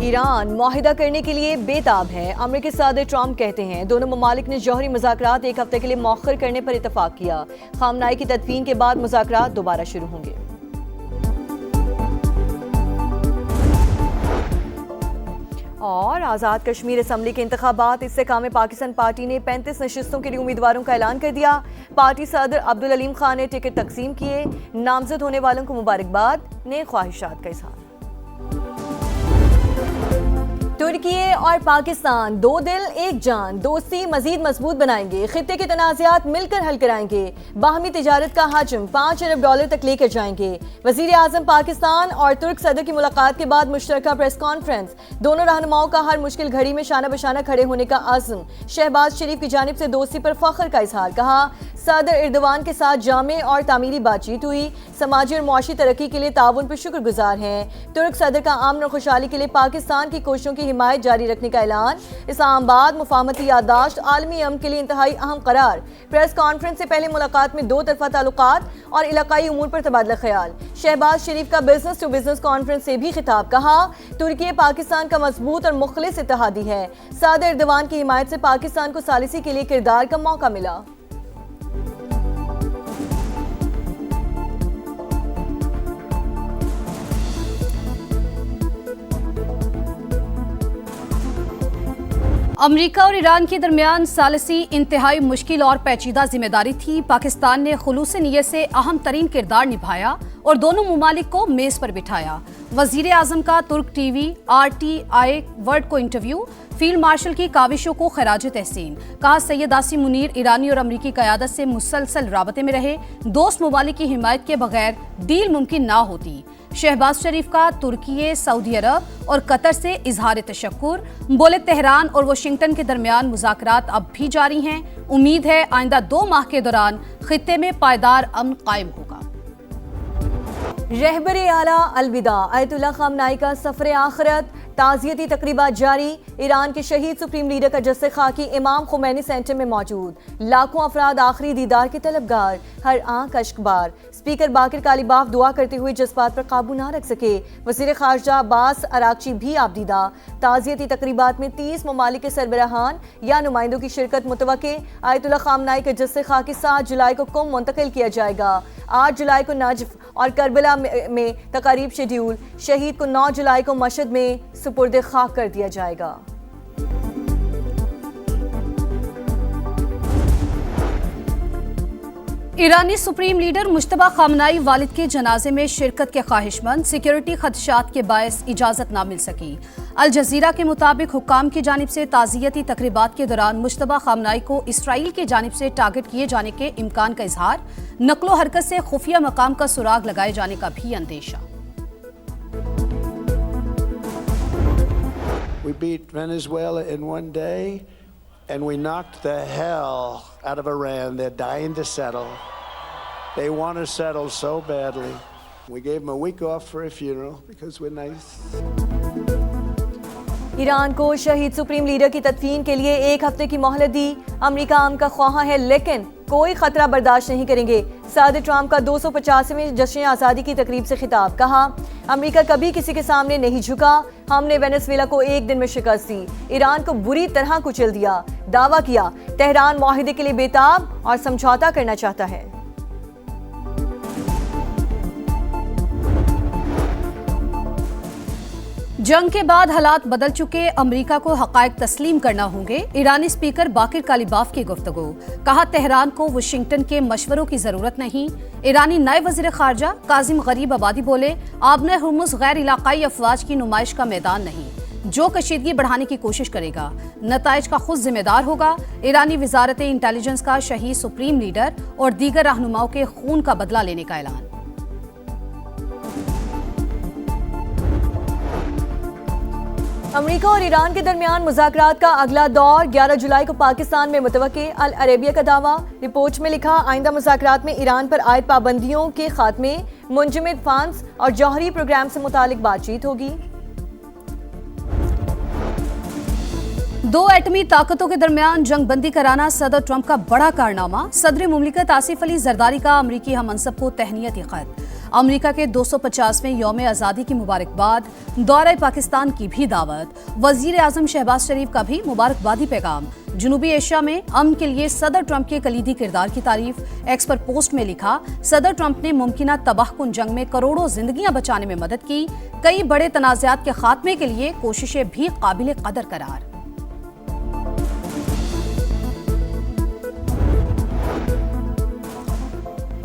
Iran मुआहिदा करने के लिए बेताब है। अमेरिकी सदर ट्रंप कहते हैं दोनों ममालिक ने जौहरी मुज़ाकरात एक हफ्ते के लिए मौखर करने पर इतफाक किया। खामनाई की तदफीन के बाद मुज़ाकरात दोबारा शुरू होंगे। और आज़ाद कश्मीर असम्बली के इंतखाबात इस्तेकाम पाकिस्तान पार्टी ने 35 नशिस्तों के लिए उम्मीदवारों का ऐलान कर दिया। पार्टी सदर अब्दुल अलीम खान ने टिकट तकसीम किए। नामजद होने वालों को मुबारकबाद, नेक ख्वाहिशात का इजहार। तुर्की और पाकिस्तान दो दिल एक जान, दोस्ती मजीद मजबूत बनाएंगे, खित्ते के तनाज़ात मिलकर हल कराएंगे, बाहमी तिजारत का हजम $5 अरब तक लेकर जाएंगे। वज़ीर आज़म पाकिस्तान और तुर्क सदर की मुलाकात के बाद मुश्तरका प्रेस कॉन्फ्रेंस। दोनों रहनुमाओं का हर मुश्किल घड़ी में शाना बशाना खड़े होने का आज़म। शहबाज शरीफ की जानिब से दोस्ती पर फख्र का इजहार। कहा सदर एर्दोगान के साथ जामे और तामीरी बातचीत हुई। समाजी और मुआशी तरक्की के लिए ताउन पर शुक्रगुजार हैं। तुर्क सदर का अमन और खुशहाली के लिए पाकिस्तान की कोशिशों की हिमायत जारी रखने का ऐलान। इस्लामाबाद मुफाहमती याददाश्त आलमी अमन के लिए इंतहाई अहम करार। प्रेस कॉन्फ्रेंस से पहले मुलाकात में दो तरफा ताल्लुकात और इलाकाई उमूर पर तबादला ख्याल। शहबाज शरीफ का बिजनेस टू बिजनेस कॉन्फ्रेंस से भी खिताब। कहा तुर्की पाकिस्तान का मजबूत और मुखलिस इत्तेहादी है। सदर एर्दोगान की हिमायत से पाकिस्तान को सालिसी के लिए किरदार का मौका मिला। अमेरिका और ईरान के दरमियान सालिसी इंतहाई मुश्किल और पेचीदा जिम्मेदारी थी। पाकिस्तान ने खुलूस नीयत से अहम तरीन किरदार निभाया और दोनों मुमालिक को मेज पर बिठाया। वजीर आजम का तुर्क टीवी RTI वर्ल्ड को इंटरव्यू। फील्ड मार्शल की काविशों को खराज तहसीन। कहा सैयद आसिम मुनीर ईरानी और अमरीकी क़यादत से मुसलसल राबते में रहे। दोस्त मुमालिक की हिमायत के बगैर डील मुमकिन ना होती। शहबाज शरीफ का तुर्की, सऊदी अरब और कतर से इजहार तशक्कुर। बोले तेहरान और वाशिंगटन के दरमियान मुज़ाकरात अब भी जारी हैं। उम्मीद है आइंदा 2 माह के दौरान खित्ते में पायदार अमन कायम होगा। रहबर आला अलविदा आयतुल्लाह खामनाई का सफर आखिरत। ताज़ियती तकरीबात जारी। ईरान के शहीद सुप्रीम लीडर का जस्से खाकी इमाम खुमैनी सेंटर में मौजूद। लाखों अफराद आखिरी दीदार के तलबगार। हर आंख अश्कबार। स्पीकर बाकिर कालीबाफ दुआ करते हुए जज्बात पर काबू ना रख सके। वज़ीर खारजा अब्बास अरागची भी आपदीदा। ताज़ियती तकरीबात में 30 ममालिक के सरबराहान या नुमाइंदों की शिरकत मुतवक्के। आयतुल्लाह खामनाई का जस्से खाकी 7 जुलाई को कुम मुंतकिल किया जाएगा। 8 जुलाई को नजफ और करबला में तकारीब शेड्यूल। शहीद को 9 जुलाई को मशहद में सुपुर्द खाक कर दिया जाएगा। ईरानी सुप्रीम लीडर मुश्तबा खामनाई वालिद के जनाजे में शिरकत के ख्वाहिशमंद। सिक्योरिटी खदशात के बायस इजाजत ना मिल सकी। अल जजीरा के मुताबिक हुक्काम की जानिब से ताज़ियती तकरीबात के दौरान मुश्तबा खामनाई को इसराइल की जानिब से टारगेट किए जाने के इम्कान का इजहार। नकलो हरकत से खुफिया मकाम का सुराग लगाए जाने का भी अंदेशा। We beat Venezuela in one day, and we knocked the hell out of Iran. They're dying to settle. They want to settle so badly. We gave them a week off for a funeral because we're nice. Iran को शहीद supreme leader की तदफीन के लिए 1 हफ्ते की मोहलत दी। America आम का ख्वाहा है लेकिन कोई खतरा बर्दाश्त नहीं करेंगे। सदर ट्रंप का 250वें जश्न आज़ादी की तकरीब से खिताब। कहा अमेरिका कभी किसी के सामने नहीं झुका। हमने वेनेजुएला को 1 दिन में शिकस्त दी। ईरान को बुरी तरह कुचल दिया। दावा किया तेहरान मुआहिदे के लिए बेताब और समझौता करना चाहता है। जंग के बाद हालात बदल चुके। अमेरिका को हकायक तस्लीम करना होंगे। ईरानी स्पीकर बाकिर कालीबाफ की गुफ्तगू। कहा तेहरान को वाशिंगटन के मशवरों की जरूरत नहीं। ईरानी नए वजीर खारजा काजिम गरीब आबादी बोले आबने हुर्मुज गैर इलाकाई अफवाज की नुमाइश का मैदान नहीं। जो कशीदगी बढ़ाने की कोशिश करेगा नताइज का खुद जिम्मेदार होगा। ईरानी वजारत इंटेलिजेंस का शहीद सुप्रीम लीडर और दीगर रहनुमाओं के खून का बदला लेने का ऐलान। अमेरिका और ईरान के दरमियान मुज़ाकरात का अगला दौर 11 जुलाई को पाकिस्तान में मुतवक्के। अल अरेबिया का दावा। रिपोर्ट में लिखा आइंदा मुज़ाकरात में ईरान पर आयद पाबंदियों के खात्मे, मुंजमद फंड्स और जौहरी प्रोग्राम से मुतालिक बातचीत होगी। 2 एटमी ताकतों के दरमियान जंग बंदी कराना सदर ट्रंप का बड़ा कारनामा। सदर मुमलिकत आसिफ अली जरदारी का अमरीकी हममनसब को तहनीती खत। अमेरिका के 250वें यौम आज़ादी की मुबारकबाद, दौरे पाकिस्तान की भी दावत, वजीर आजम शहबाज शरीफ का भी मुबारकबादी पैगाम, जनूबी एशिया में अमन के लिए सदर ट्रंप के कलीदी किरदार की तारीफ। एक्स पर पोस्ट में लिखा, सदर ट्रंप ने मुमकिना तबाहकुन जंग में करोड़ों जिंदगियां बचाने में मदद की, कई बड़े तनाज़ात के खात्मे के लिए कोशिशें भी काबिल कदर करार।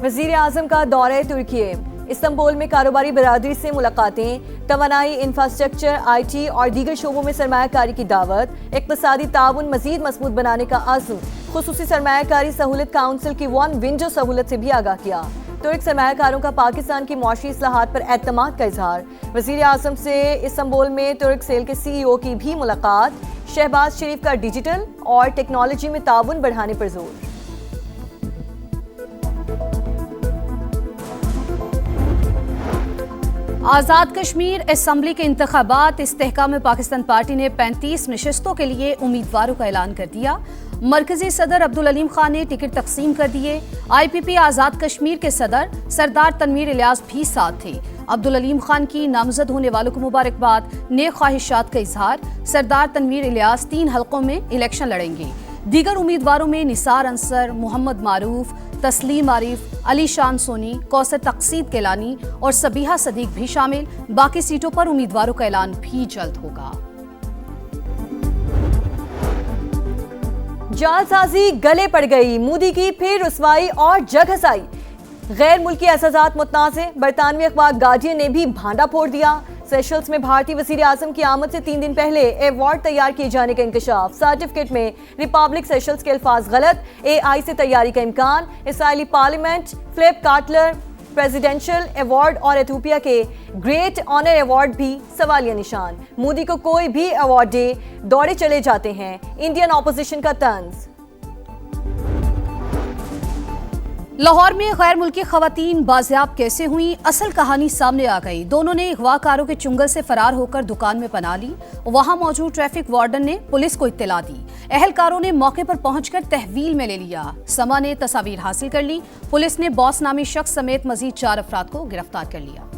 वजीर आजम का दौरे तुर्की, इस्तांबुल में कारोबारी बरादरी से मुलाकातें, तवानाई, इंफ्रास्ट्रक्चर, IT और दीगर शोबों में सरमायाकारी की दावत, इक्तिसादी ताउन मजीद मजबूत बनाने का आज़म, खुसूसी सरमायाकारी सहूलत काउंसिल की वन विंडो सहूलत से भी आगाह किया। तुर्क सरमायाकारों का पाकिस्तान की मुआशी इस्लाहात पर एतमाद का इजहार, वजीर आजम से इस्तांबुल में तुर्क सेल के CEO की भी मुलाकात, शहबाज शरीफ का डिजिटल और टेक्नोलॉजी में ताउन बढ़ाने पर जोर। आज़ाद कश्मीर असम्बली के इंतखाबात, इस्तेहकाम पाकिस्तान पार्टी ने 35 नशस्तों के लिए उम्मीदवारों का ऐलान कर दिया। मरकजी सदर अब्दुल अलीम खान ने टिकट तकसीम कर दिए। IPP आज़ाद कश्मीर के सदर सरदार तनवीर इलियास भी साथ थे। अब्दुल अलीम खान की नामजद होने वालों को मुबारकबाद, नेक ख्वाहिशात का इजहार। सरदार तनवीर इलियास 3 हलकों में इलेक्शन लड़ेंगे। दीगर उम्मीदवारों में निसार अंसर, मोहम्मद मारूफ, तस्लीम आरिफ, अली शान सोनी, कौसर तकसीद केलानी और सबीहा सदीक भी शामिल। बाकी सीटों पर उम्मीदवारों का ऐलान भी जल्द होगा। जालसाजी गले पड़ गई, मोदी की फिर रुसवाई और जग हसाई। गैर मुल्की एहसासात मुतनाज़े, बरतानवी अखबार गार्डियन ने भी भांडा फोड़ दिया। सेशल्स में भारतीय वजीर आजम की आमद से 3 दिन पहले अवार्ड तैयार किए जाने का इंकशाफ, सर्टिफिकेट में रिपब्लिक सेशल्स के अल्फाज गलत, AI से तैयारी का इम्कान। Israeli parliament Philip Kotler presidential award और एथियोपिया के ग्रेट ऑनर अवार्ड भी सवालिया निशान। मोदी को कोई भी अवार्ड दे, दौड़े चले जाते हैं, इंडियन ऑपोजिशन का तंज। लाहौर में गैर मुल्की खवातीन बाजियाब कैसे हुई, असल कहानी सामने आ गई। दोनों ने अगवाकारों के चुंगल से फरार होकर दुकान में पनाह ली। वहां मौजूद ट्रैफिक वार्डन ने पुलिस को इत्तला दी। अहलकारों ने मौके पर पहुंचकर तहवील में ले लिया। समा ने तस्वीर हासिल कर ली। पुलिस ने बॉस नामी शख्स समेत मजीद 4 अफराद को गिरफ्तार कर लिया।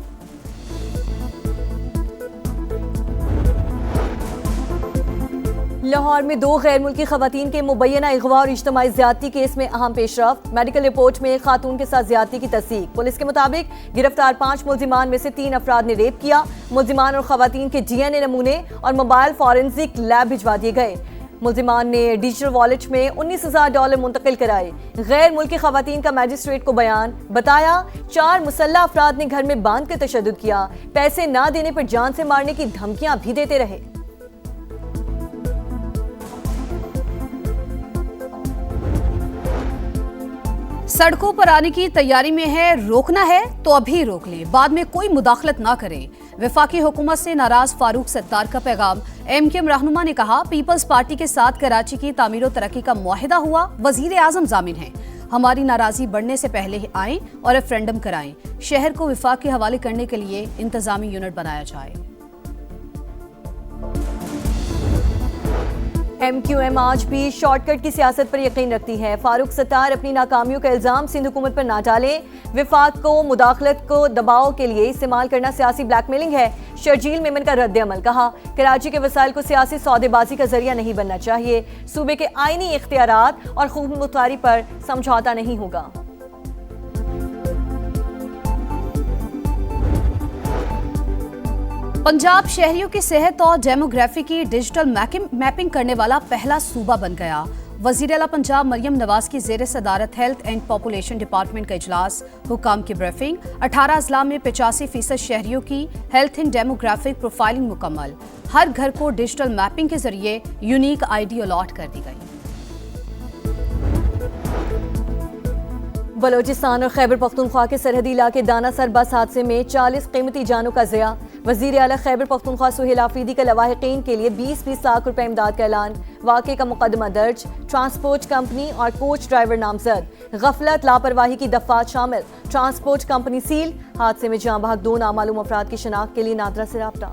लाहौर में 2 गैर मुल्की खवातीन के मुबैना अगवा और इज्तिमाई ज्यादती केस में अहम पेशरफ्त। मेडिकल रिपोर्ट में खातून के साथ ज्यादती की तस्दीक। पुलिस के मुताबिक गिरफ्तार 5 मुल्जिमान में से 3 अफराद ने रेप किया। मुल्जिमान और खवातीन के DNA नमूने और मोबाइल फॉरेंसिक लैब भिजवा दिए गए। मुल्जिमान ने डिजिटल वॉलेट में $19,000 मुंतकिल कराए। गैर मुल्की खवातीन का मैजिस्ट्रेट को बयान, बताया 4 मुसल्लह अफराद ने घर में बांध कर तशद्दुद किया, पैसे ना देने पर जान से मारने की धमकियां भी देते रहे। सड़कों पर आने की तैयारी में है, रोकना है तो अभी रोक ले, बाद में कोई मुदाखलत ना करे। वफाकी हुकूमत से नाराज फारूक सत्तार का पैगाम। MKM रहनुमा ने कहा, पीपल्स पार्टी के साथ कराची की तामीर तरक्की का मुआहिदा हुआ, वजीर आजम जामिन है। हमारी नाराजगी बढ़ने से पहले ही आएं और रेफरेंडम कराएं। शहर को विफाक के हवाले करने के लिए इंतजामी यूनिट बनाया जाए। MQM आज भी शॉर्टकट की सियासत पर यकीन रखती है। फारूक सत्तार अपनी नाकामियों का इल्जाम सिंध हुकूमत पर ना डालें। विफाक को मुदाखलत को दबाव के लिए इस्तेमाल करना सियासी ब्लैकमेलिंग है। शर्जील मेमन का रद्द अमल, कहा कराची के वसाइल को सियासी सौदेबाजी का जरिया नहीं बनना चाहिए। सूबे के आईनी इख्तियारात और खूब मुख्तारी पर समझौता नहीं होगा। पंजाब शहरियों की सेहत और डेमोग्राफी की डिजिटल मैपिंग करने वाला पहला सूबा बन गया। वजीर आला पंजाब मरियम नवाज की जेर सदारत हेल्थ एंड पॉपुलेशन डिपार्टमेंट का इजलास, हुकाम की ब्रीफिंग। 18 अजला में 85% शहरियों की हेल्थ एंड डेमोग्राफिक प्रोफाइलिंग मुकम्मल। हर घर को डिजिटल मैपिंग के जरिए यूनिक ID अलॉट कर दी गई। बलोचिस्तान और खैबर पख्तूनख्वा के सरहदी इलाके दानासर बस हादसे में 40 कीमती जानों का ज़िया। वज़ीर आला खैबर पख्तूनख्वा सुहेल आफरीदी का लवाहिकीन के लिए 20-20 लाख रुपए इमदाद का ऐलान। वाक़े का मुकदमा दर्ज। ट्रांसपोर्ट कंपनी और कोच ड्राइवर नामजद। गफलत लापरवाही की दफात शामिल। Transport company seal. हादसे में जाँ बहक 2 नामालूम अफराद की शिनाख्त के लिए नादरा से राब्ता।